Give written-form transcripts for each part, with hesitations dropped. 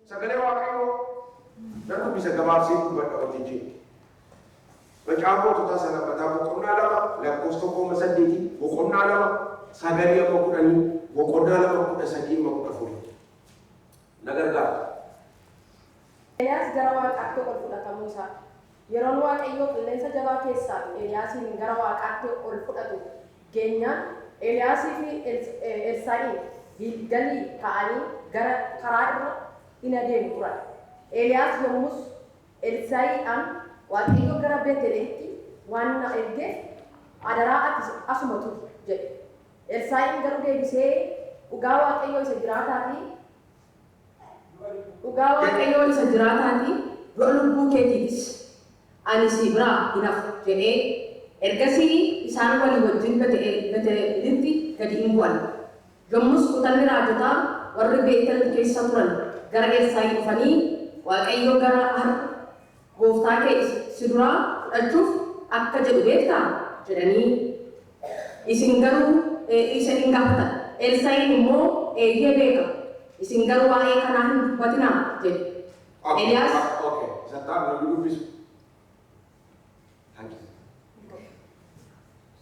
Sagalee Waaqayyoo nama bisa gabaabsee dubbadha hojii. Macaafa moototaa sana mataa boqonnaa lama lakkoofsa tokkoo saddeetii boqonnaa lama sagalee amma kudhanii boqonnaa lama kudha sadii amma kudha afurii. Na gargaara. Eeliyaas gara Waaqaatti ol fudhatamuu isaa. Yeroon Waaqayyoo qilleensa jabaa keessaa Eeliyaasiin gara Waaqaatti ol fudhatu geenyaan Eeliyaasii fi Elsaa'iin Gilgalii ka'anii gara karaa irra hin adeemu turan. Eeliyaas yommus Elsaa'iidhaan Waaqayyo gara Beetelehetti waan na ergeef adaraa ati asuma turi jedhe. Elsaa'iin garuu deebisee dhugaa Waaqayyoo isa jiraataati du'a lubbuu keetiitis ani si biraa hin hafu jedhee ergasii isaan walii wajjin Beetelitti gadi hin bu'an. Yommus kutalli raajotaa warri Beetel keessa turan gara Elsaa'i dhufanii Waaqayyo gara har'a gooftaa kee si duraa fudhachuuf akka jedhu beektaa jedhanii isin garuu isa hin gaafatan. Elsaa'iin immoo eeyyee beeka isin garuu waa'ee kanaa hin dubbatinaa jedhe. Eeliyaas Sataan namni dubbisu.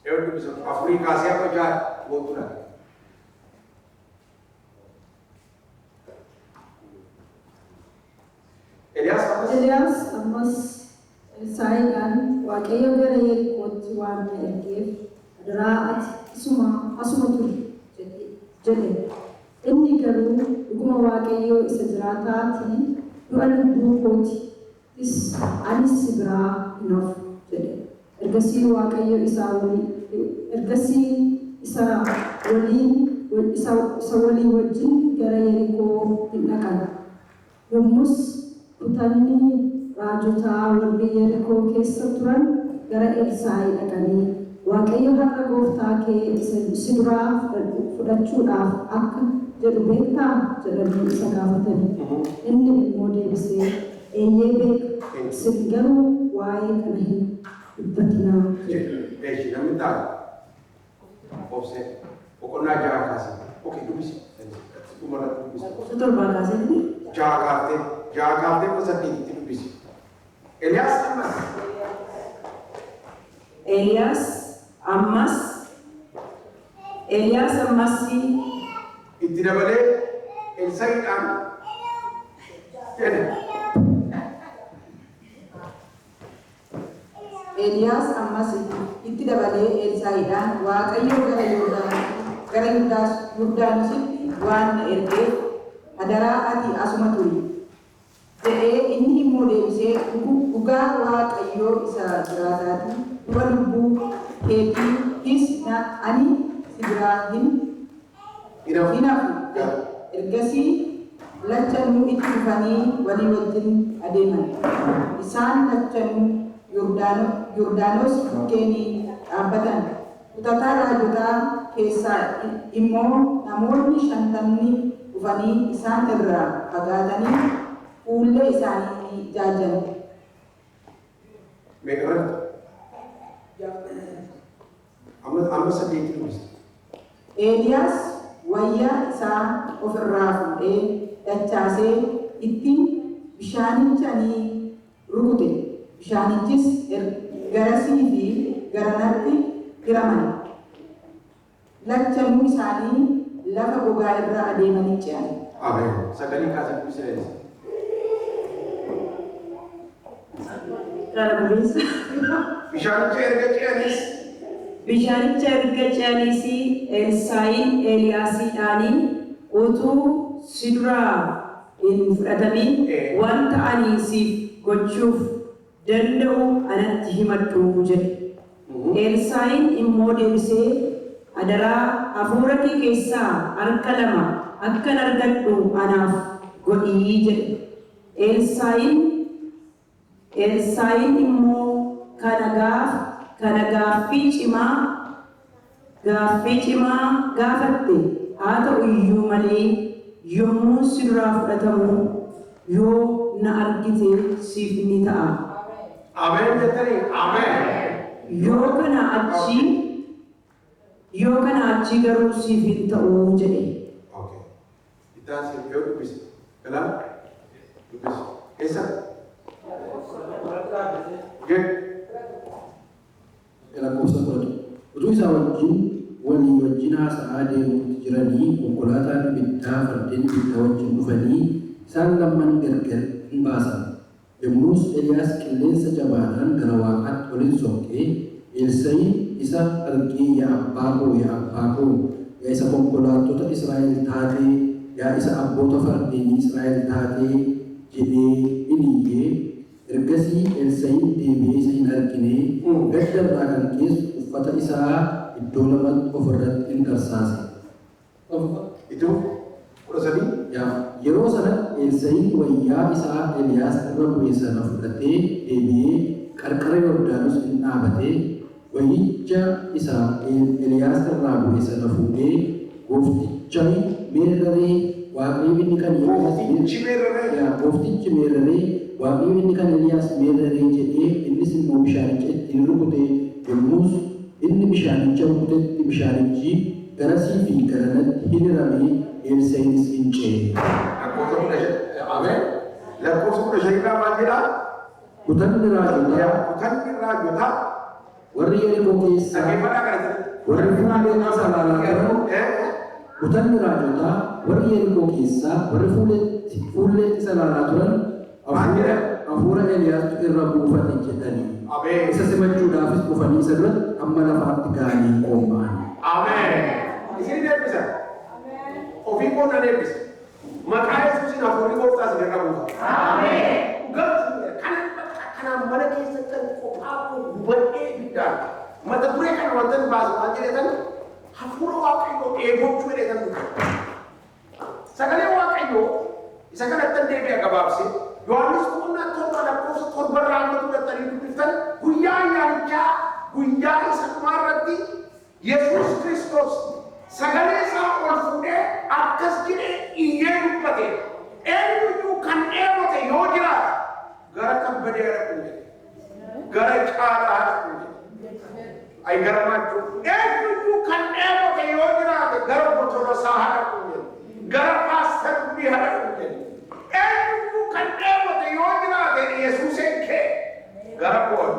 Yoo dubbisu afurii kaasee akka jaal gootuudha. Eeliyaas ammas Elsaa'iidhaan Waaqayyo gara Yerikootti waan na ergeef adaraa ati asuma turi jedhe. Inni garuu dhuguma Waaqayyo isa jiraataatiin du'a lubbuu kootiis anis si biraa hin hafu jedhe. Ergasii Waaqayyo isa walii wajjin gara Yerikoo hin dhaqan. Yommus kutalli raajotaa warri Yerikoo keessa turan gara Elsaa'i dhaqanii Waaqayyo har'a gooftaa kee si duraa fudhachuudhaaf akka jedhu beektaa jedhanii isa gaafatanii. Inni immoo deebisee eeyyee beeka isin garuu waa'ee kana hin dubbatinaa jedhe. Namni taa'u obsee boqonnaa ja'a kaasee dubbisi. Torbaa kaasee ja'a kaaftee saddeetitti dubbisi. Eeliyaas ammas itti dabalee Elsaa'iidhaan jedhe. Eeliyaas ammas itti dabalee Elsaa'iidhaan Waaqayyo gara Yordaanositti waan na ergeef adaraa ati asuma turi jedhee inni immoo deebisee dhugaa Waaqayyo isa jiraataati du'a lubbuu keetiis ani si biraa hin hafu. Ergasii lachanuu itti dhufanii walii wajjin adeeman. Isaan lachanuu Yordaanos bukkeenii dhaabbatan. Kutataa raajotaa keessaa immoo namoonni 50 dhufanii isaan irraa fagaatanii fuullee isaanii jaajan. Eeliyaas wayyaa isaa ofirraa fuudhee dachaasee ittiin bishaanicha ni rukute. Bishaanichis garasii fi garanatti hiraman. Lachanuu isaanii lafa gogaa irra adeemanii ce'an. Ameen. Sagalee kaasan dubbisinees. Bishaanicha erga ce'anis Elsaa'iin Eeliyaasiidhaaniin utuu si duraa hin fudhatamin wanta ani siif gochuuf danda'u anatti himadhu jedhe. Elsaa'iin immoo deebisee adaraa hafuura kee keessaa harka 2 akkan argadhu anaaf godhii jedhe. Elsaa'iin immoo kana gaaffii cimaa gaafatte. Haa ta'u iyyuu malee yommuu si duraa fudhatamu yoo na argite siif ni ta'a. Ameen jettanii ameen. Yoo kana achi garuu siif hin ta'u jedhe. Itaan siif yoo dubbise. Kanaaf Esa. Gel. lakkoofsa 10 utuu isaa walii wajjin haasa'aa deemuutti jiranii konkolaataan ibiddaa fardeen ibiddaa wajjin dhufanii isaan lamman gargar hin baasan. Yommus Eliyaas qilleensa jabaadhaan gara Waaqaatti ol soqee Elsaa'iin isa argee yaa abbaa koo yaa isa konkolaattota Israa'el taatee yaa isa abboota fardeenii Israa'el taatee jedhee iniyyee ergasii Elsaa'iin deebi'ee isa hin argine gaddarraa kan keessu uffata isaa iddoo lamatti ofirratti hin tarsaase. Yeroo sanatti Elsaa'iin wayyaa isaa Eliyaas irra bu'e sana fudhatee deebi'ee qarqara Yordaanos hin dhaabatee wayyicha isaa Eliyaas irraa bu'e sana fuudhee goofticha meerree Waaqayyoon kan Waaqayyoon kan Eliyaas meerree jedhee innis immoo bishaanicha ittiin rukutee yommus inni bishaanicha rukutetti bishaanichi garasii fi garanatti hiriramee Elsaa'iinis hin ce'e. Kutanni raajotaa warri Yerikoo keessaa warri fuullee salaalaa turan kutanni raajotaa warri Yerikoo keessaa warri fuulleetti salaalaa turan hafuura Eliyaastu irra buufate jedhanii isa simachuudhaafis dhufanii isa duratti amma lafaatti ga'anii qooma'an. Isin eebbisa. Ofii qonna eebbisa. Maqaa Yesuusiin hafuurri gooftaa isin irra buufa. Kanaan mana keessatti qophaa hubadhee guddaan mata duree kana wanta hin baasu waan jedhetan hafuura Waaqayyoo eegochuu jedhetan sagalee Waaqayyoo isa kanatti deebi'a gabaabsee Yohaannis boqonnaa 7 lakkoofsa 7 irraa hanga 10 dubbiftan guyyaa ayyaanichaa guyyaa isa dhumaarratti Yesuus Kiristoos sagalee isaa ol fuudhee akkas jedhee iyyee dubbate eenyuyyuu kan dheebote yoo jiraate gara kabbadee dhaquu gara caalaa dhaquu ay gara maachuu eenyuyyuu kan dheebote yoo jiraate gara botolosaa dhaquu gara paastar gudii dhaquu eenyuyyuu kan dheebote yoo jiraate Yesuuseen kee gara koon.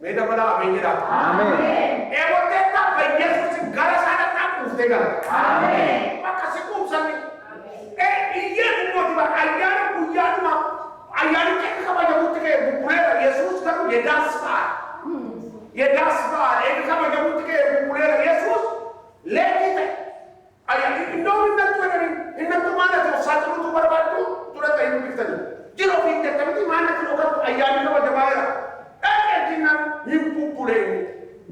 Meeda balaa ameen jedha. Dheebotee tapha Yesuus gara sana dhaquuftee gara. Bakka si quubsanne. Iyyee dhummooti bara ayyaana guyyaadhuma ayyaanicha akka kabajamutti ka'e bubbuleera Yesuus garuu yedaas ba'a. Eegi kabajamutti ka'e bubbuleera Yesuus leenjii ta'e. Iddoo innattu maana ta'u saaxiluutu barbaaddu dura ta'e hin biftanii. Jiroo fi jettamiti maana ta'u kanntu ayyaanni kabajamaa jira. Dhaqeetinaan hin bubbuleeni.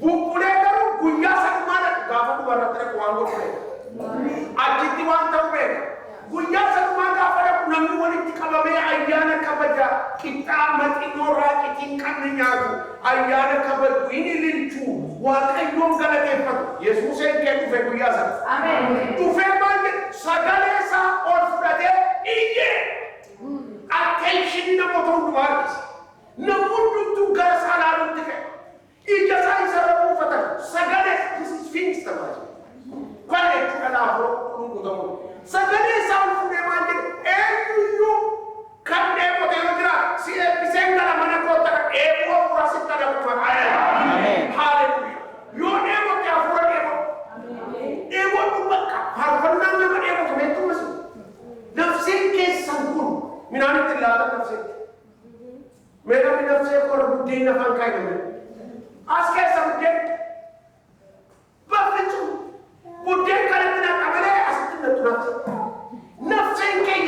Bubbulee garuu guyyaa sana maana gaafa dubarratti dhaqu waan godhule. Achitti waan ta'u beeka. Guyyaa sana gaafa dhaqu namni walitti qabamee ayyaana kabaja qixxaa maxinoo raacitiin qabne nyaatu ayyaana kabaju hin ililchuu Waaqayyoon galateeffatu Yesuuseen kee dhufe guyyaa sana. Dhufee maal jedhe sagalee isaa ol fudhatee iyyee attention namoota hundumaa harkise. Namoonni hundumtuu gara isaa ilaaluutti ka'e. Ija isaa isa irra buufatan sagalee Sphinx tamaa kana jechuudha laafoo dhunguutamu. Sagalee isaa ol fuudhee maal jedhe eenyuyyuu kan dheebote yoo jiraate si eebbiseen gara mana kootta eeboo hafuura sitti adabuuma haaleluyyaa. Yoo dheebote hafuura dheebote. Dheebotu bakka faarfannaan nama dheebotu beektumas nafseen keessan kun minaanitti laata nafseetti. Meedhamni nafsee korra buddeen afaan kaayame. As keessa buddeen bakki sun buddeen kanatti naqabalee asitti nattu nafse. Nafseen kee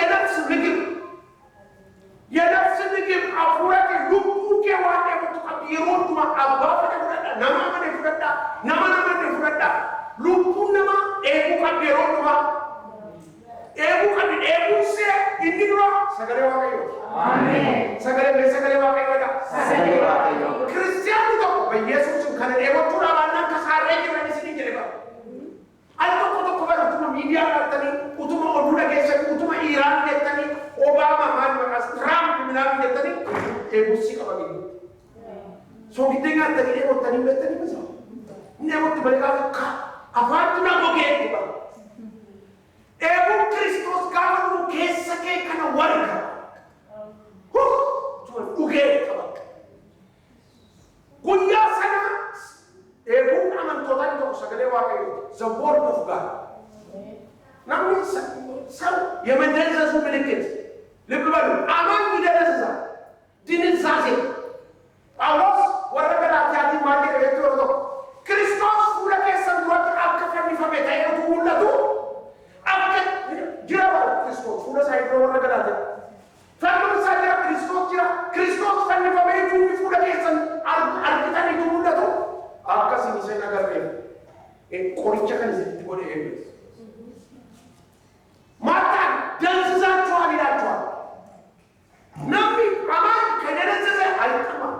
yenafsi migib hafuura kee lubbuu kee waan dheebotu qabdi yeroo hundumaa abbaa fedhe fudhadha nama amane fudhadha nama namanne fudhadha lubbuun nama dheebuu qabdi yeroo hundumaa dheebuu qabdi dheebuun see inni dura sagalee Waaqayyooti. Sagalee Waaqayyoodha. Kiristiyaanni tokko Yesuusin kana dheebochuudhaan annaan kasaarree jiran isin jedhe bara. Al tokko bara utuma miidiyaa dhaabtanii utuma oduu dhageessanii utuma Iraan jettanii Obaamaa maal maqaas Tiraamp minaan jettanii dheebusii qabanii. Soogidee nyaattanii dheebottanii beektanii misa. Dheebotti baliqaa afaatti na gogeetti bara. Eeboo Kiristoos gaafa dhufu keessa kee kana warga. Dhugee qaba. Guyyaa sana eebuun amantootaa inni tokko sagalee waaqayyooti. The word of God. Namni ሰው የመደረሱ ምልክት ልብ በሉ። አማኝ ይደረሳል። ድንዛዜ ጳውሎስ ወረ ገላትያቲ ማርኬ የትወርዶ ክርስቶስ ሁለቴ ሰንዶት አከፈኒ ፈመታ የቱ ሁለቱ አከ ጅራባ ክርስቶስ ሁለ ሳይዶ ወረ ገላትያ ፈርሙ ሳይራ ክርስቶስ ፈኒ ፈመቱ ሁለቴ ሰን አርክታኒ ቱ ሁለቱ አከሲ ሲሰና ገርቤ ቆሪቻ ከዚህ ወደ ኤብስ ማታ ደንዝዛችኋል ይላችኋል። ነቢ አማን ከደረዘዘ አይጠማም።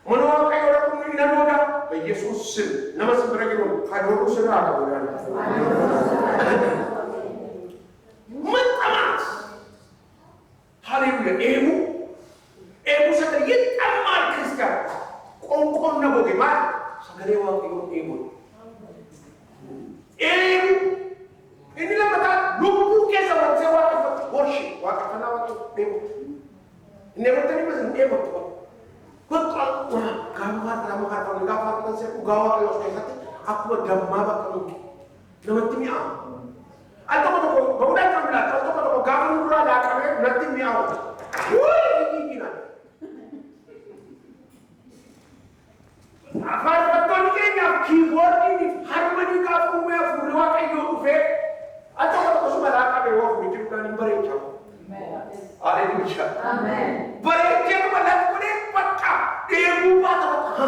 መኖሪያ ወረቁም ይነዶጋ በኢየሱስ ስም ነመስብረግሩ ካዶሩ ስራ አቀበላል መጠማት ሃሌሉያ ኤቡ ሰከ ይጠማል ክርስቲያን ቆንቆን ነው ገማ ሰገሬዋ ኤቡ ini lamata lupu ke sama sewa ke worship wakafana waktu demo ini bertani mas demo tu betul kamu harus menggafar kan saya ugawa ke los kati aku gamma bakal nama timnya atau kau bawa kamera atau kau gambar dulu lah kamera nanti miau ini gila apa betul kayaknya keyboard ini harmoni kamu punya furwa kayak gitu atau kalau sudah ada bewok mikir kan bereja. Haleluya. Amen. Bereja kepada kuni pecah. Dia buat apa?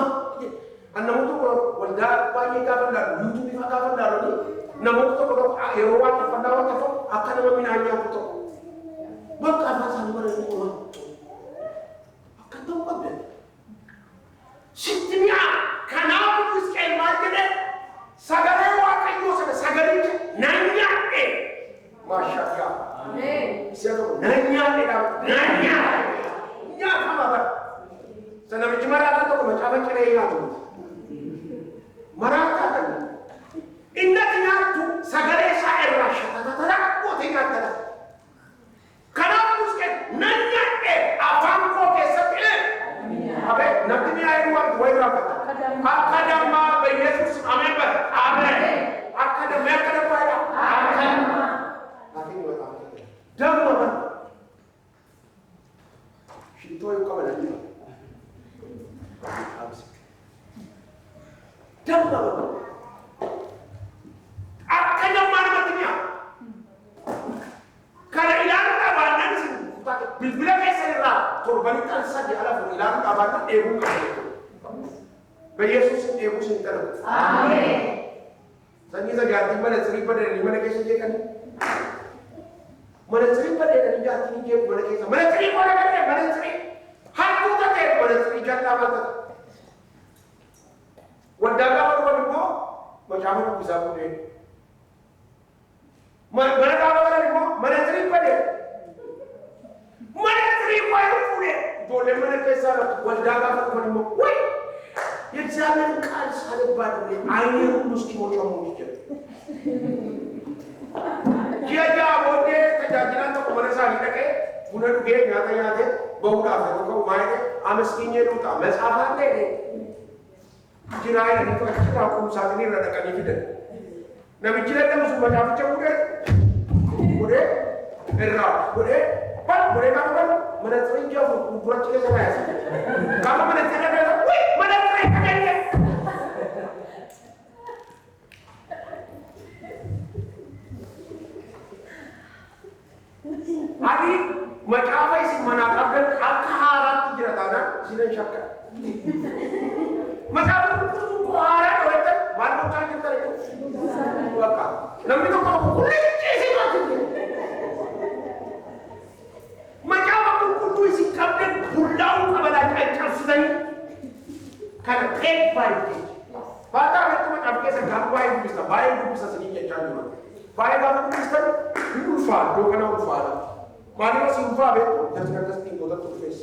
Anda itu kalau wanda banyak kapan dah, YouTube ni kapan dah ni. Namun itu kalau Eropa ni pandangan itu akan meminanya itu. Maka apa sahaja mereka itu? Akan tahu apa? Sitinya kenapa tu sekian macam sagare wakayo sagare nanya Masya Allah. Amin. Siapa nanya nanya apa ber? Sana bicara atau kau macam apa cerai itu? Marah kan? Indah tinggal tu sagare saya rasa tata kau tinggal tata. Kenapa uskan nanya apa kau kesat Abe nanti ni air luar dua berapa? Akadama Yesus amin ber. Amin. Akadama ber. Amin. Dhamma ber. Itu yang kau ada ni. Dhamma ber. Akadama artinya. Kalau ilang kabanan sih, bila keserah, korbanitan saja ala ilang kabanan ebu kau. Yesus ebu sinter. Amin. Sangi sa gati mana cerita dari mana kisah dia kan? Mana cerita dari gati ni dia mana kisah? Mana cerita dari mana cerita? Hantu tak ada mana cerita apa tak? Wadaga orang itu macam mana bisa boleh? Mana kawan orang itu mana cerita dia? Mana cerita itu boleh? Boleh mana kisah? Wadaga orang itu, woi. የእግዚአብሔር ቃል ሳልባል አይኔ ሁሉ እስኪሞላው ሞልቼ ጀጃ ወደ ተጃጅና ተቆመረሳ ሊጠቀ ሁነዱ ጌ ያተያተ በውዳ ፈተው ማይነ አመስኪኘ ሉጣ መጽሐፍ አለ ጅራይ ነው ተከታ ቁም ሳጥኒ ረደቀኝ ፊደ ነብይ ለለም ሱ መጣፍጨ ወደ እራ ወደ ባል ወደ ካፈል መነጽር ይያፉ ጉራጭ ለሰማያ ካፈ መነጽር ለለ ወይ መነጽር ከደለ አዲ መቃፋይ ሲመናቀበል አካሃራት ይረታና ሲለን ሸከ መቃፋ ቆሃራ ወጣ ማንዶታ ይተረ ወቃ ለምን ነው ሁሉ ሲማት መቃፋ ሁሉ ሲከብደን ሁላው ከበላይ አይጨርስዘኝ ካለ ቴክ ባይት ባታ ወጥ መቃፋ ከሰጋባይ ቢስታ ባይ ቢስታ ሲኛ ጫሉ ባይ ጋር ቢስታ ይሉፋ ዶከናው ፋላ ማንኛው ሲንፋ ቤት ተስከተስቲ ወጣቱ ፌስ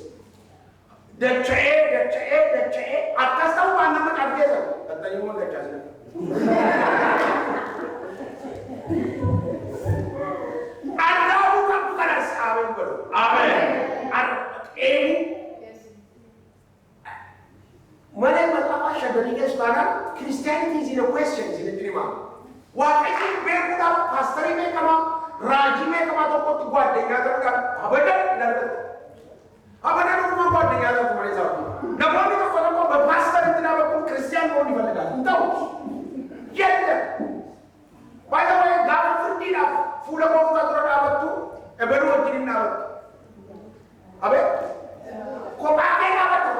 ደጨ አታስተው አንተ መቃፋ ከታዩ ወለቻ Amen. Mana masalah syariat sekarang Christianity is in a question sini terima. Waktu itu pastor ini kama raji ini kama tu buat dengan terkan. Abadan rumah buat dengan tu mana sahaja. Namun itu kalau pastor itu nama pun Christian pun di mana dah. Tahu? Ya. By the way, God forbid full of Allah terhadap tu. Baru jadi nak. Abe? Kau pakai apa tu?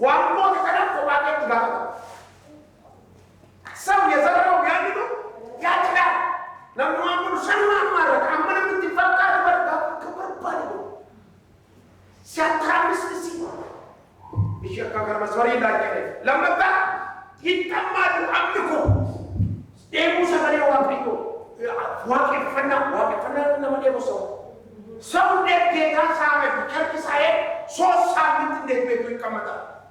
Wambo kadang kau pakai tiga apa? Sam ya zaman yang itu, ya tidak. Namun wambo sama marah. Aman itu difakar keberpan itu. Siapa mesti? Bisa kagar maswari dah kene. Lama tak kita madu ambil. Demo sama dia waktu itu. Wakil fana nama dia bosor. Some dek kita sama bicara saya, so sama dek betul kamata.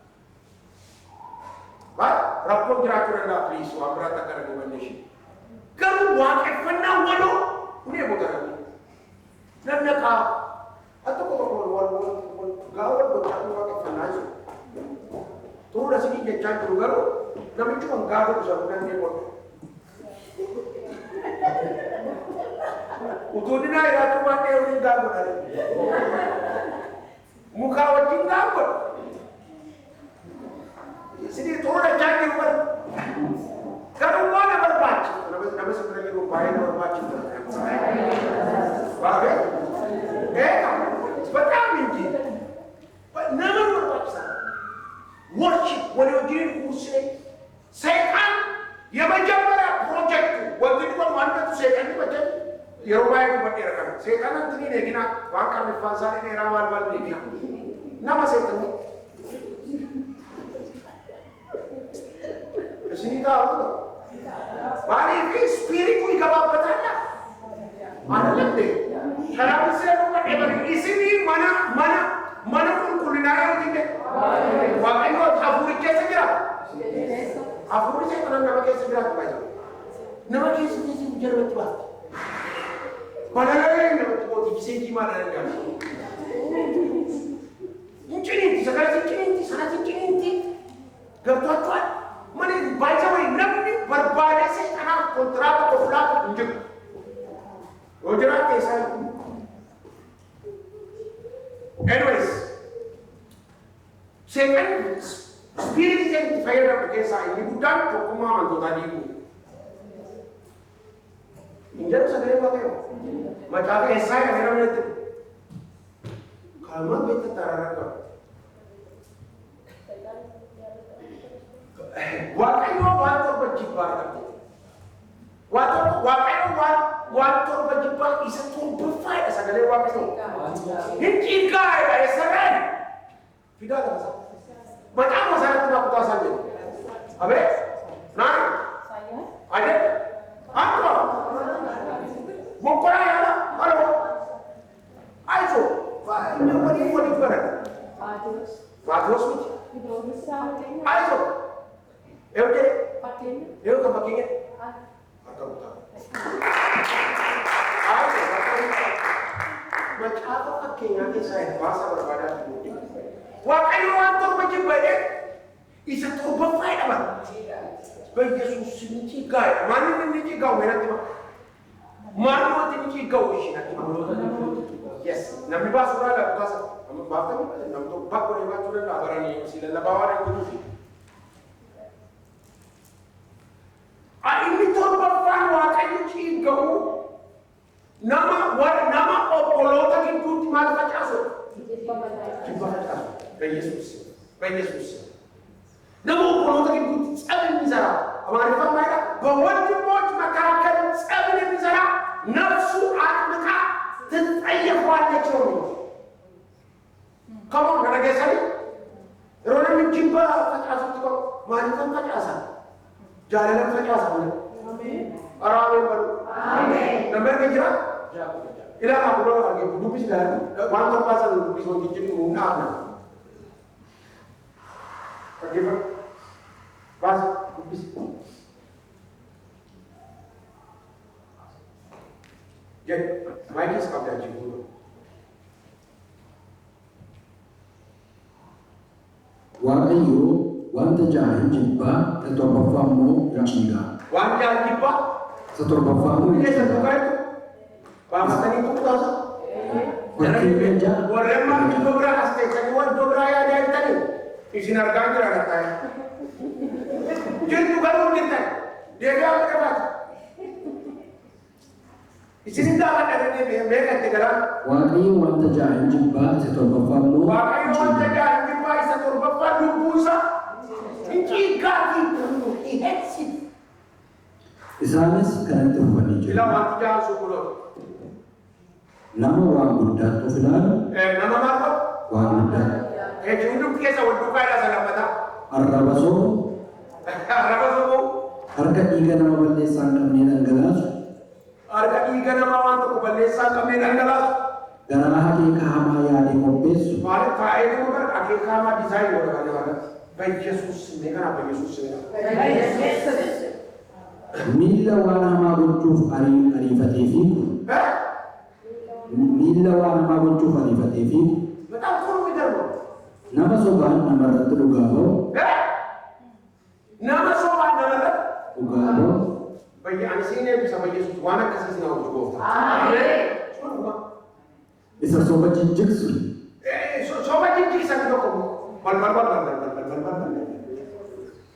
Baik, rapor jatuh rendah please, wabrata kerana Indonesia. Kalau wakil fana walau, ini bukan lagi. Nanda kah? Atau kalau gawat berjatuh wakil fana itu. Tuh dah sini dia cantik garu, namun cuma gawat bersama dia buat. Utuh dina ya tu mati orang gabut hari. Muka wajib gabut. Sini tu orang cantik pun. Kalau mana berbaca, nama sebenarnya rupanya berbaca. Baik? Sebentar mungkin. Nama berbaca. Worship, walau diri khusus. Setan yang menjadi projek tu. Waktu itu kan mana tu setan itu macam Yerovai itu berkira-kira. Setan nanti ni kena wakar nifasani ni rawal ni kena. Nama setan ni. Sini tahu tu. Bari ke spirit tu ikut bertanya. Mana lagi? Kalau saya bukan evan. Di sini mana pun kulinari itu. Waktu itu hafuri kesa kira. Hafuri saya pernah nama kesa kira tu baca. Nama kesa kira berjalan tu. Padahal yang dapat bisa gimana kan? Inci sekarang inci, sana inci. Gertuat, mana baca mana nabi berbalik sih karena kontrak atau flat tunjuk. Wajar kisah. Anyways, second spirit yang difahirkan kisah ini bukan pemahaman tu tadi itu. Injil segera pakai. Macam esai yang kita melihat. Kalau kita terangkan, waktu waktu berjibar, waktu berjibar isa tu berfait segala waktu. Ini kaya esai. Tidak ada. Macam masalah tu aku tahu saja. Abe, nah, ada. Apa? Mengkorang ya? Halo? Ayo, ini apa ni buat itu kan? Fathers ni. Ayo. Okey. Yo kau pakai atau bukan? Ayo, macam apa pakai nanti saya bahasa berbeda di waktu waktu macam mana? Isa tu berfait apa? Sebab Yesus ni cikai, mana ni cikai mana tu? Mana ni cikai sih nanti? Yes, nabi bahasa orang dah bahasa, bahasa ni, nabi tu bak boleh baca orang dah barang ni, sila labawan yang tu. Ini tu berfait waktu cikai. Nama opolota itu di mana baca asal? Di mana baca? Yesus. Nama opolota itu sebenarnya Zara. Amari mereka bahwa jumlah makan sebenarnya Zara nafsu mereka terayah wajah curi. Kamu nak lagi sekali? Orang menjumpa baca asal tu mari kan baca asal. Jalan baca asal mana? Amin. Amin baru. Amin. Nombor kerja? Ilah aku dah lagi dupis dah. Wantor pasal dupis wanti jadi undang na. Bagaimana? Pas dupis. Jadi, mai kes kau dah cuba. Waaqayyo wanta ja'a hin jibbaa, isa torbaffaa immoo hin ciigaa. Waan ja'a jibbaa? Isa torbaffaa immoo hin Isa ciigaa. tokkotu baafatanii tuqtaasa. Fakkeenya ja'a. Warreen maal iddoo biraa as teessanii waan iddoo biraa yaadaa jirtanii isin argaa jira lataa. Jirtu garuu jirtan deebi'aa godhamaati. Isin gaafa dhaganii beekatti garaa. Waaqayyo wanta ja'a hin jibbaa, isa torbaffaa immoo Waaqayyo wanta ja'a hin jibbaa, isa torbaffaa lubbuu isaa hin ciiggaatii hin heeksine. Isaanis kanatti dhufanii jiru. Ilaa wanti ja'a sun mul'atu. Nama waan guddaatti of ilaalu Nama maal ta'u? waan guddaatti. Hundum keessa wal duukaa isaa lammataa. Arraba sobuu Arraba sobuu. harka dhiiga nama balleessaa hin qabnee dhangalaasu. Harka dhiiga namaa waan tokko balleessaa hin qabnee dhangalaasu. Garaa akeeka hamaa yaadee qopheessu. Maaliif taa'ee nama bara akeeka hamaa diizaayinii godha kan nama Baiyesuus mee kana Baiyesuus mee. Miilla waan hamaa gochuuf ariifatee fiigu. Miilla waan hamaa gochuuf ariifatee fiigu. Betul kurang darbo. Nama sobaan namarratti dhugaa ba'u. Nama sobat nama Dhugaa ba'u. bagi anak sini bisa Baiyesuus waan akkasii sinaa hojii gooftaa. Amen. Isa soba jijjigsu. Soba jijjiirsan tokko bal.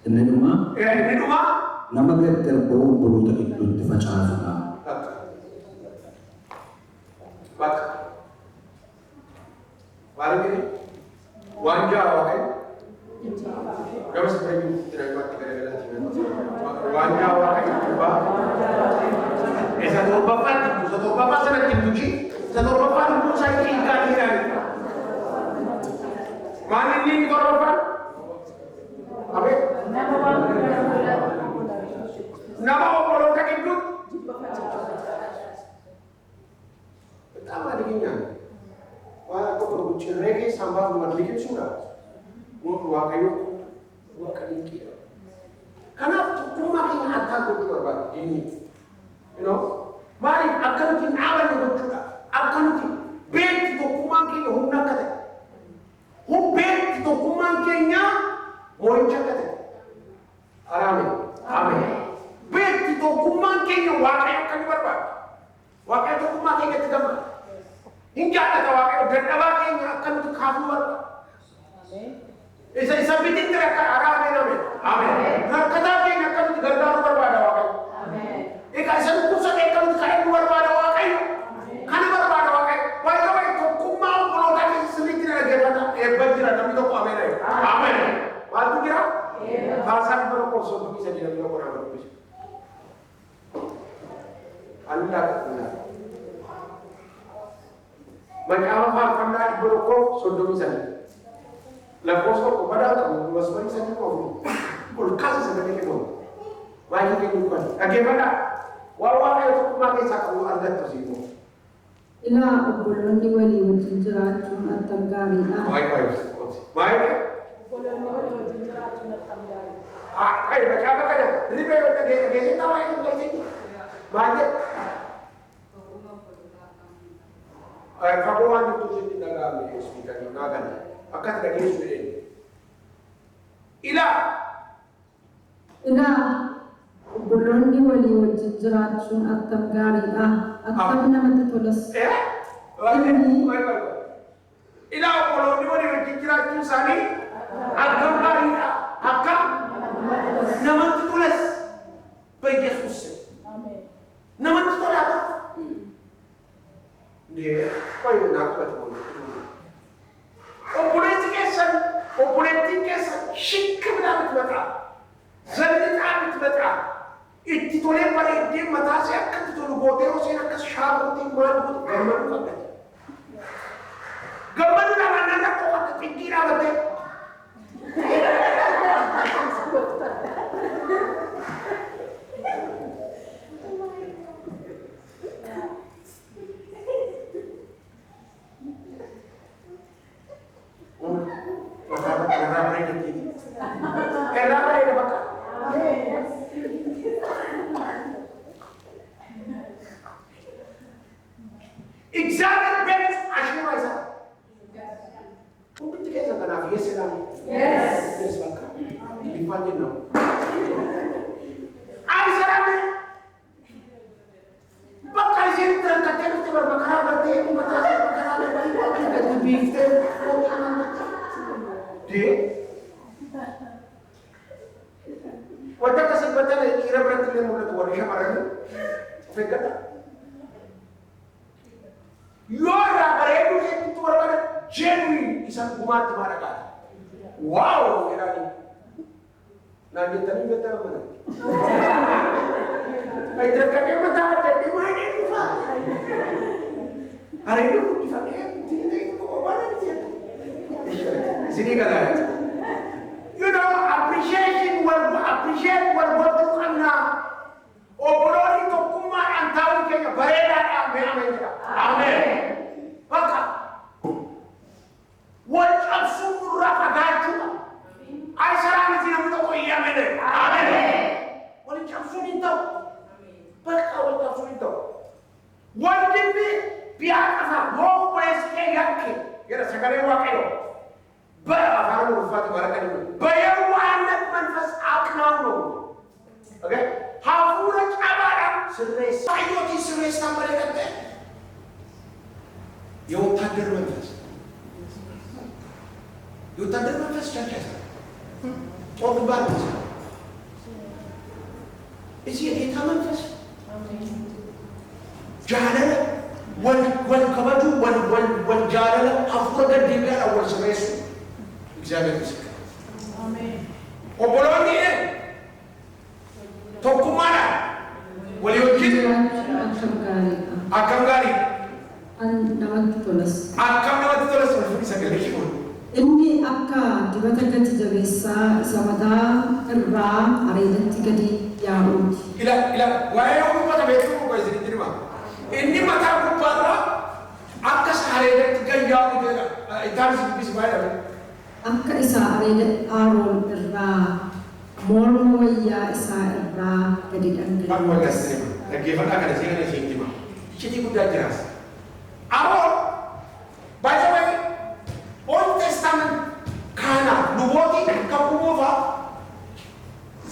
Inni dhumaa Ini cuma nama gargar ba'u obboloota gidduutti facaasudha. bak. Baru ini wajah orang. Kamu seperti tidak mati kadang-kadang. Wajah orang berubah. Satu bapak sangat dipuji. Satu bapak itu saya ikan ini. Mana ini bapak? Apa? Nama obolong kaki dut. Pertama dirinya. Wah, aku perlu cerege sambal memiliki sudah. Mau dua kali kira. Karena makin akan berubah ini. You know, mari akan tin awan itu juga. Akan tin bet itu kumangki hunna kata. Bet itu kumangkinya moinca kata. Amin. Bet itu kumangkinya wakai akan berubah. Wakai itu kumangkinya tidak. Hingga ada wakai dan wakai akan itu kamu berubah. Isa bitin mereka amin. Kata yang akan itu gandar berubah wakai. Ika isa pusat akan itu kain berubah wakai. Karena berubah wakai. Wakai itu kumau kalau tadi sedikit lagi kata banjir ada itu amin. Amin. Waktu kira? Bahasa berkonsol bisa dilakukan orang berbisa. Anda benar. Macam anda berokok sudah bisa. Lepas itu pada kamu masuk saja kau. Kulkas sebenarnya kau. Wajib kehidupan. Bagaimana? Walau itu memakai sakau anda tersibuk. Ila obboloonni walii wajjin jiraachuun attam gaariidha. Baik. Kayak baca apa kan? Ribe gaya tahu yang gaya. Banyak. Kabuan itu sih tidak kami speaker itu nagan. Akan tidak Yesus ini. Ila Obboloonni walii wajjin jiraachuun attam gaariidha. Attam namatti tolas. Ila obboloonni walii wajjin jiraachuun isaanii akkam gaariidha. Akkam namatti tolas. Baiyesuus. Namatti tolas. Dia kau nak betul. Operating kesan shik kebenar betul. Zalita betul. Itu toleh pada dia mata saya akan tuh botol saya akan syarat tinggal buat gambar kan. Gambar nama kau akan pikir apa deh? Examine best assurance. Untuk kita sangat nafias sekali. Yes. Guddifatin no. Aisarame. Bakka isin terangkatnya mesti berbakar berarti mata saya bakar berarti bifte. Dia. Wajah kesempatan kira berarti yang mulai keluar siapa lagi? Fekata. Yora baredu itu orang genuine isang umat masyarakat. Wow, kira ni. Nanti tadi kita mana? Ay terkadang mata ada di mana itu Pak? Hari itu di sana tidak itu mana dia? Sini kata. You know, appreciate what tu karena obrol itu kumar antau kaya bereda amin. Amin. Maka what absurd rapagatu. Ay sarang sinabi ko iya mene. Amin. What absurd itu. Maka what absurd itu. What did we biar apa? Mau presiden yake. Kira sekarang wakil. Apa yang berfat barakan itu? Bayar wahanat manfas aknau. Okay? Hafura cabaran seres. Ayo di seres tambah dekat deh. Yo tader manfas. Yo tader manfas caca. Oh berbaris. Isi kita manfas. Jalan. Wal kabaju wal jalan. Hafura gede biar awal seres. እግዚአብሔር ይመስገን አሜን ኦቦሎኒ ቶኩማራ ወሊዮችን አከምጋሪ namatti tolas ወልፍ ሰገለ ይሁን inni akka dibata gati jabeessaa isa mataa irraa areedatti gadi yaa'uuti. ila waa'ee uffata beektuu qofa isin jirma inni mataa gubbaarraa akka areedatti gadi yaa'u itaan sibbis baay'ee akka isaa areeda Aaroon irraa morma wayyaa isaa irraa gadi dhangala'e. Dhaggeeffadhaa kana seenaa isheen hima. Iccitii guddaa jiraas. Aaroon by the way Old Testament kana lubooti kan kubuufa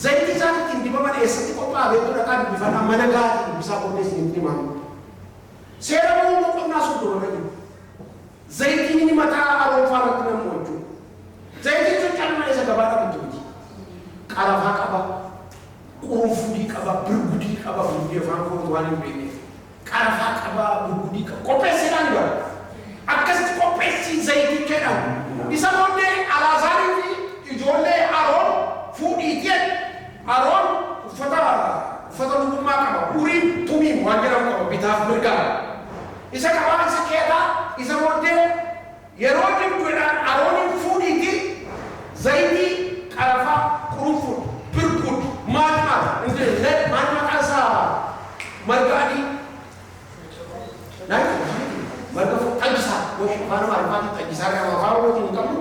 zayitii isaaniitiin dibaman eessatti qophaa'e beektuudha kan bifa mana gaarii bisaa qopheessin hin himamu. Seera uumuu qonnaa soddoma jiru. Zayitiin inni mataa Aaroon faarratti namu jechuudha. Zayitiin sun calma isa gabaadha bitti. Qarafaa qaba, qurunfudii qaba, birgudii qaba, hundee afaan kootu waan hin beekne. Qarafaa qaba, birgudii qaba. Qopheessinaan bara. Akkasitti qopheessii zayitii jedhamu. Isa booddee Alaazarii fi ijoollee Aroon fuudhiitiin Aroon uffata lubummaa qaba. Uriin tumiin waan jedhamu qaba bitaaf mirgaa. Isa qabaa isa keetaa isa booddee yeroo dibduudhaan Aroonin fuudhiitiin zayitii qarafaa qurunfud birgud maadmaat injilee maadmaat asaa margaadii marga tajjisaa gosh afaan amaariffaatiin tajjisaa gama afaan oromootiin hin qabnu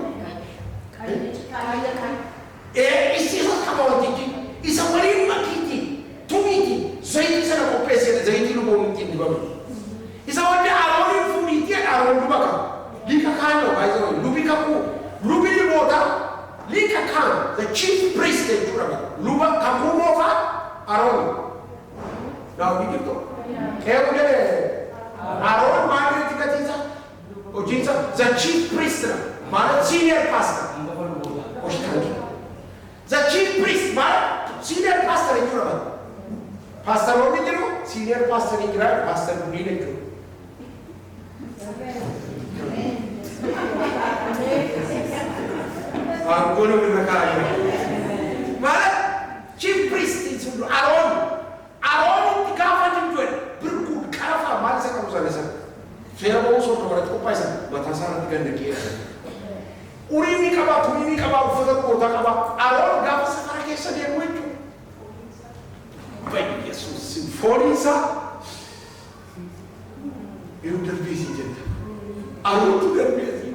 isiisa qaba wantichi isa waliin makiitti tumiitti zayitii sana qopheessee zayitii luboomittiin dibamu isa wadde Aroonin fuudhiitiin Aroon dubaka lika kano baizo lubika ku lubili mota lika kan the chief priest of Juraba luba kakumova Aaron now bigito kaya Aaron mali tikatiza ojinsa the chief priest mala senior pastor the chief priest mala senior pastor in Juraba pastor oni jero senior pastor in Juraba pastor ni lejo Angkono berkaya. Malah chief priest itu Aaron tiga macam tu berkud kafa malah saya kamu sana. Saya mau soal orang tu apa sih? Mata sana tiga negeri. Uri ni kaba, tumi ni kaba, ufada kota kaba. Aaron gapa sekarang kisah dia muncul. Baik Yesus simfonisa. Itu terbisi jadi. Aaron tu terbisi.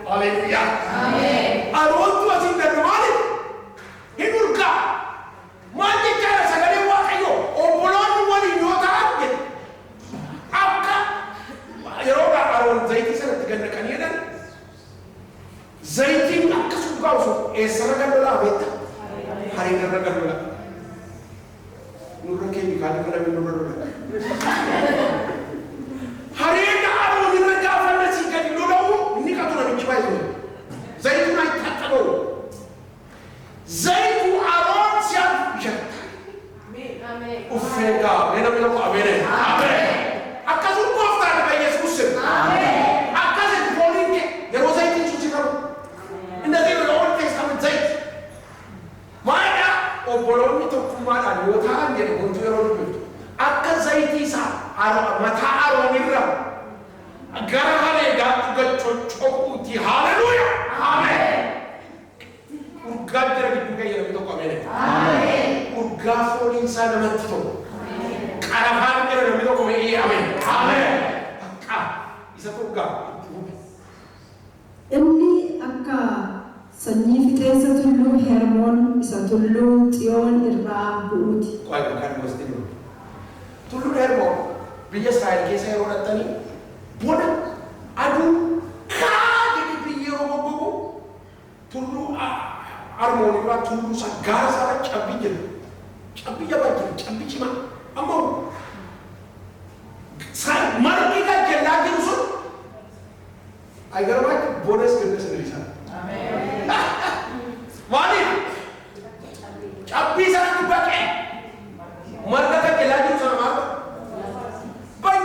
Haleluya. Amin. Aaron tu asin dari mana? Hidurka. Mati cara sagale wakayo. Obulon wali nyota abje. Apka. Yeroga Aaron zaiti sana tiga nakania dan zaiti akka sugauso. Esara kan dola beta. hari gara-gara dulu. Nurut kini kali kalau nurut dulu. Hari ini aku nurut jawab nasi kali dulu. Ini kata orang coba itu. Zaitun ay tatalo. Zaitun aron siap bicara. Amin. Ufega, mena ko amen. Amen. Akazu ko afta ba Yesus. Amen. Akazu bolinke, there was zaitun suci karo. In the Old Testament zait. Mana oboloni to kumana ni wata ande ko tuyoro ni. Akka zaiti sa aro mata aro nirra. Gara hale ga chochoku ti hallelujah. Amen. Urgadra ki buka yero to amen. Amen. Urgafo insana matto. Karahan kero ni to ko amen. Amen. Akka isa to ga. Inni akka sanyii fixeensa tulluu Hermoon isa tulluu Xiyoon irraa bu'uuti. Kau bukan mesti dulu. Tulluu Hermoon biyya Israa'el keessa yeroo dhattanii booda aduu kaadhii biyya yeroo goggogu tulluu Hermoon irraa tulluu isaa gaara isaa cabbii jira. Cabbii jabaa jira. Cabbii cimaa. Ammoo margi kan jallaa jiru sun agaramaatti boodas ganda sirriisaa. Maaliif? Cabbii sanatti baqee marga kan jallaa jiru sana maal?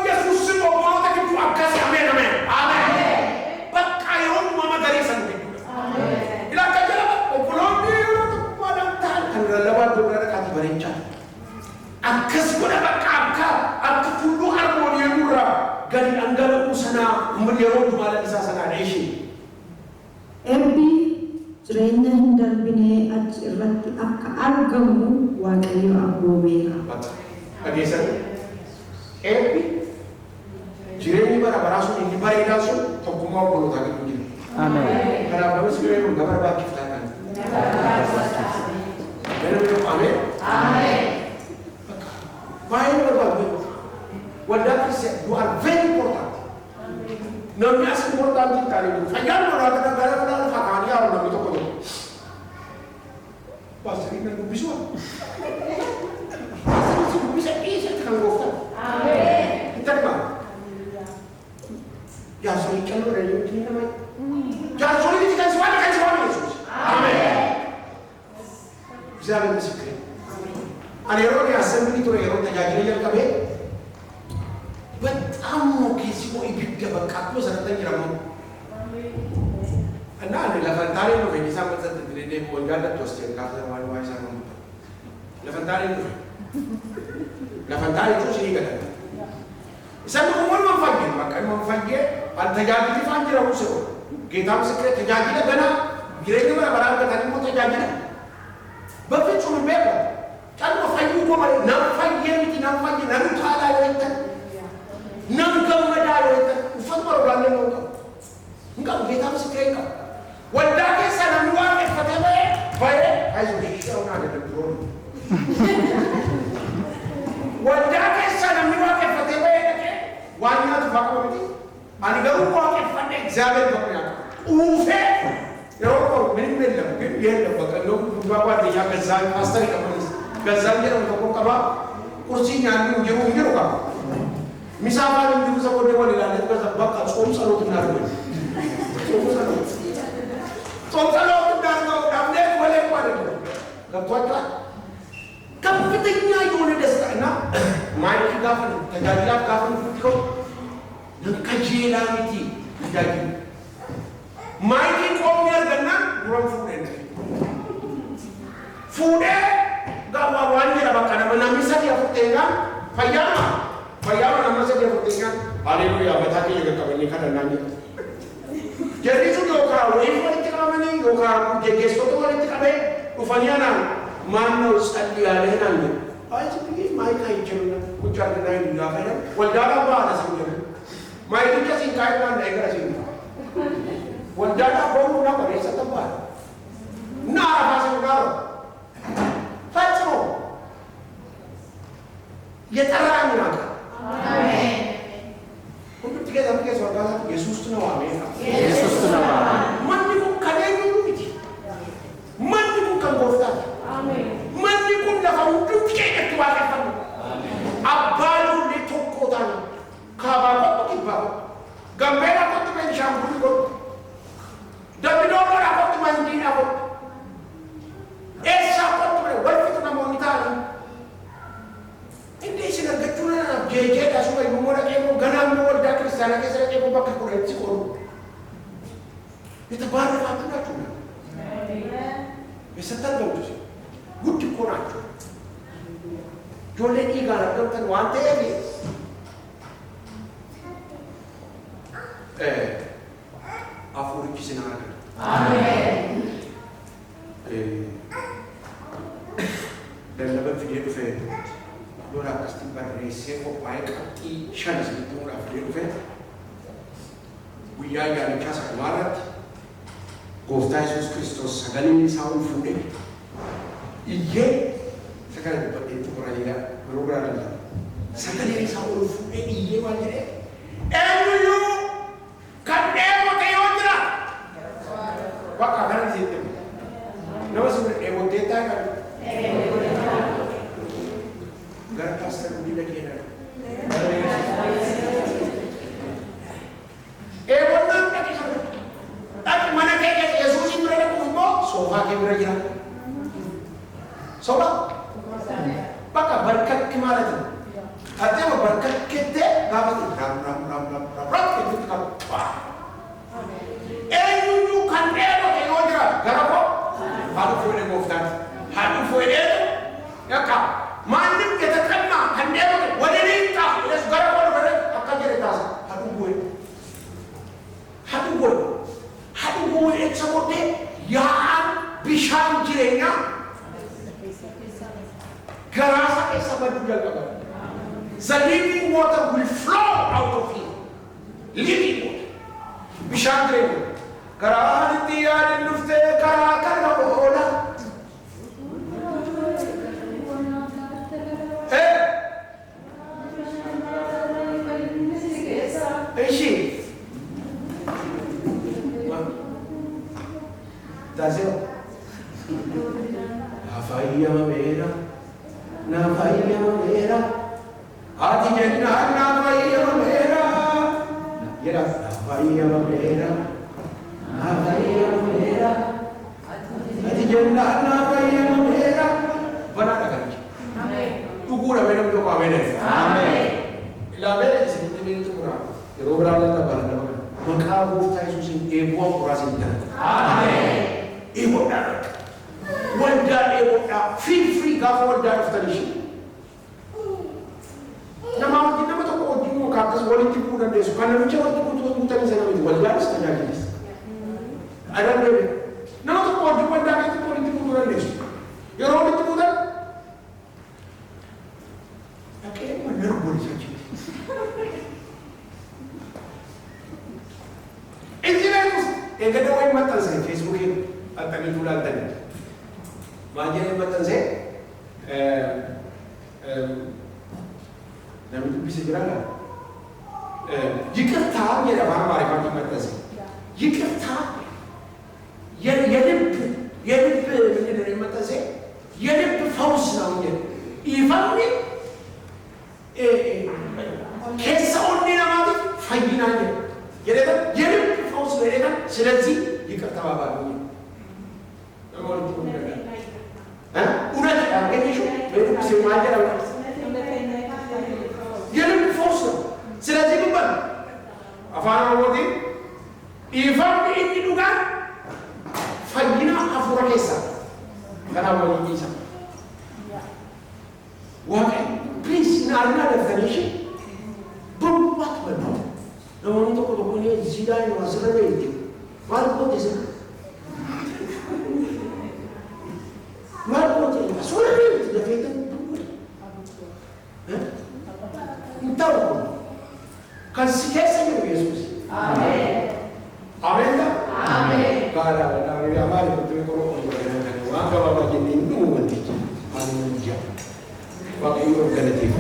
Yesuus obboloota gidduu akkasii ameen ameen. Ameen. Bakka yeroo uumama garii sana gidduu. Ameen. Ilaa akka jala obboloonni yeroo tokkummaadhaan ta'an kan lallabaa iddoo dhaqaatti bareechaa. Akkas godha bakka akka tulluu Hermoon yeroo irraa gadi dhangala'uu sanaa yeroo dhumaalan isaa sanaa dheeshee. Eebbi jireenya hin darbine achi irratti akka argamu Waaqayyo abboomeera. Dhageessanii eebbi jireenyi bara baraa sun inni bareedaa sun tokkummaa obbolootaa gidduu jira. Ameen. Kanaaf namni siree kun gabara baachiftaa kan. Ameen. Ameen. Baay'ee barbaadu. Waldaa Kiristiyaan you are very important. Namni as important hin taane jiru. Fayyaan maraa kana gara fuudhaan fakaanii haa namni tokko tokko. Paastoriin kan dubbisuu. Paastoriin dubbisa dhiisatti kan gooftan. Ameen. Hin taane maal? Jaarsolii calloo dha yoo ta'e nama. Jaarsolii biti kan si waan Yesuus. Ameen. እግዚአብሔር ምስክሬ ani yeroo ni assembly ture yeroo tajaajila jalqabee በጣም ነው ከዚህ ወይ ግድ በቃ እኮ ሰረተኝ ረሙ እና እኔ ለፈንታሪ ነው ከዚህ ሳምንት እንደኔ ወንዳለት ወስደን ካፈ ማን ዋይሳ ነው ለፈንታሪ ነው ሲል ይገዳል ሰምቶ ምን ማፋጀ በቃ ማፋጀ አልተጃጅሊ ፋንጅራው ሰው ጌታ ምስክሬ ተጃጅለ ገና ይረኝ በራበ ታዲሞ ተጃጅለ በፍጹም ቤት Kalau fayu ko mari nam faye miti nam faye nam thala yoita nam gamada yoita ufat baro galle no ka ngam beta msikrenka wanda ke sana nuwa ke fatebe bae ayo shishau na de bro wanda ke sana nuwa ke fatebe ke wanya tu fakko miti ani garu ko ke fande example bakya ufe yo min lam ke ye bakka no baba de ya ke zai pastor ka Gazalnya untuk kaba kursinya ni ujung kaba. Misalnya ni juga sebut dewan ilan itu kan bakal som selalu benar tu. Som selalu benar tu. Damne boleh pada tu. Ketua tu. Kapitingnya itu ni desa na. Mai kita pun terjadilah kafir itu. Dan kajian itu terjadi. Mai kita komir dengan orang fuden. Fuden gawa wanya na bakana manamisa dia futenga fayama namasa dia futenga haleluya bataki ya kabani kana nani jadi tu doka wei fali tikamani doka gegesto to wali tikabe ufanyana manno salli alaihi nani ai tu mai kai jemna ujar na ni na kana wal dara ba na sinjana mai tu kasi kai na na gara sin wal dara ba na ba resa tabba na ba sa ngaro ፈጽሞ የጠራኝ ነው። አሜን። ሁሉ ትገዛ ምከስ ወርጋ ኢየሱስ ነው። አሜን። ኢየሱስ ነው። ማንንም ከደኝ ነው እንጂ ማንንም ከጎፍታ አሜን። የተባረካችሁ ናችሁ። የሰጣችሁ ጉድ እኮ ናችሁ። ጆሌኒ ጋር ገብተን ዋንተ አፉሪኪ ስናረግ አሜን ለለበት ፊዴ ዱፌ ሎራ ካስቲን ባሬሴ ቆጳይ ቀጢ ሸንስ ልትሞራ ፊዴ ዱፌ ጉያ ያለቻ ሰማራት ጎፍታ ኢየሱስ ክርስቶስ ሰገሌን ሳውን ፉዴ ይሄ ሰገሌ በጤት ቁራሊያ ፕሮግራም አለ ሰገሌን ሳውን ፉዴ ይሄ ማለት ኤሉዩ ከደሞ ተይወድራ በቃ ከዚህ ነው ነው ኤሞቴታ ጋር ጋር ፓስተር ቢለክ ይላል ኤሞና ታቂ ማነከ ኢየሱስ ይብረለ ቆሞ ሶፋ ከብረጃ ሶባ በቃ በርከክ ማለት ነው አጤው በርከክቴ ጋበት ራም ከትካው ኤዩዩ ካንዴሎ ከዮድራ ጋራቆ ሃሉ ፎይደ ጎፍታት ሃሉ ፎይደ ያካ ማንም የተቀማ ካንዴሎ ወደ ሊንታ ለስ ጋራቆ ወደ አካጀረ ታስ ሃዱ ጎይ ኤክሰፖርቴ ያን ቢሻም ጅሬኛ ገራሳ ከሰበዱ ያቀባ The living water will flow out of him. Living water. Bishandre. Karahati yar lufte karakara ola. Eishi. Daseo. Afaiya mera. Na afaiya mera. Ati jenna na vaiya mera, yera vaiya mera, na vaiya mera. Ati jenna na vaiya mera, bana lagi. Amen. Tu gura mera tu kau mera. Amen. Ila mera sini mera tu gura. Robra lata bana. Maka bufta Yesus ini ebuah kurasinnya. Amen. Ebuah. Wanda ebuah. Feel free kau wanda iftarishi. Nama kita betul kau jimu kakas boleh tipu dan desu. Karena macam waktu itu bukan saya itu wajar setengah jenis. Ada lagi. Nama tu kau jimu dan itu boleh tipu dan desu. Ya orang tipu dan. Oke, mana boleh saja. Ini bagus. Yang kedua yang mata saya Facebook ini atau itu lantai. Macam yang mata saya. Nama itu bisa jalan. Jika tak, ya dah mana macam mana sih? Jika tak, ya dari mana sih? Ya dari faus namanya. Ivan ni, kisah orang nama tu fahimnya. Ya dari faus mereka selesai jika tak apa ni. Nama itu mana? Udah tak? Kan itu, mereka bisa macam. Jadi force, selesai bukan? Apa nama dia? Ivan ini juga, fahina afura kesa, karena mau ini sama. Wah, please, narina definition, berbuat benar. Namun itu kalau punya zidai masalah itu, malu kau tidak. Malu kau tidak. Soalnya itu definition. Tahu kasih kasih Yesus. Amin. Amin tak? Amin. Kalau kami amal betul kalau orang orang kalau bagi ini nanti, anu dia, bagi orang kreatif.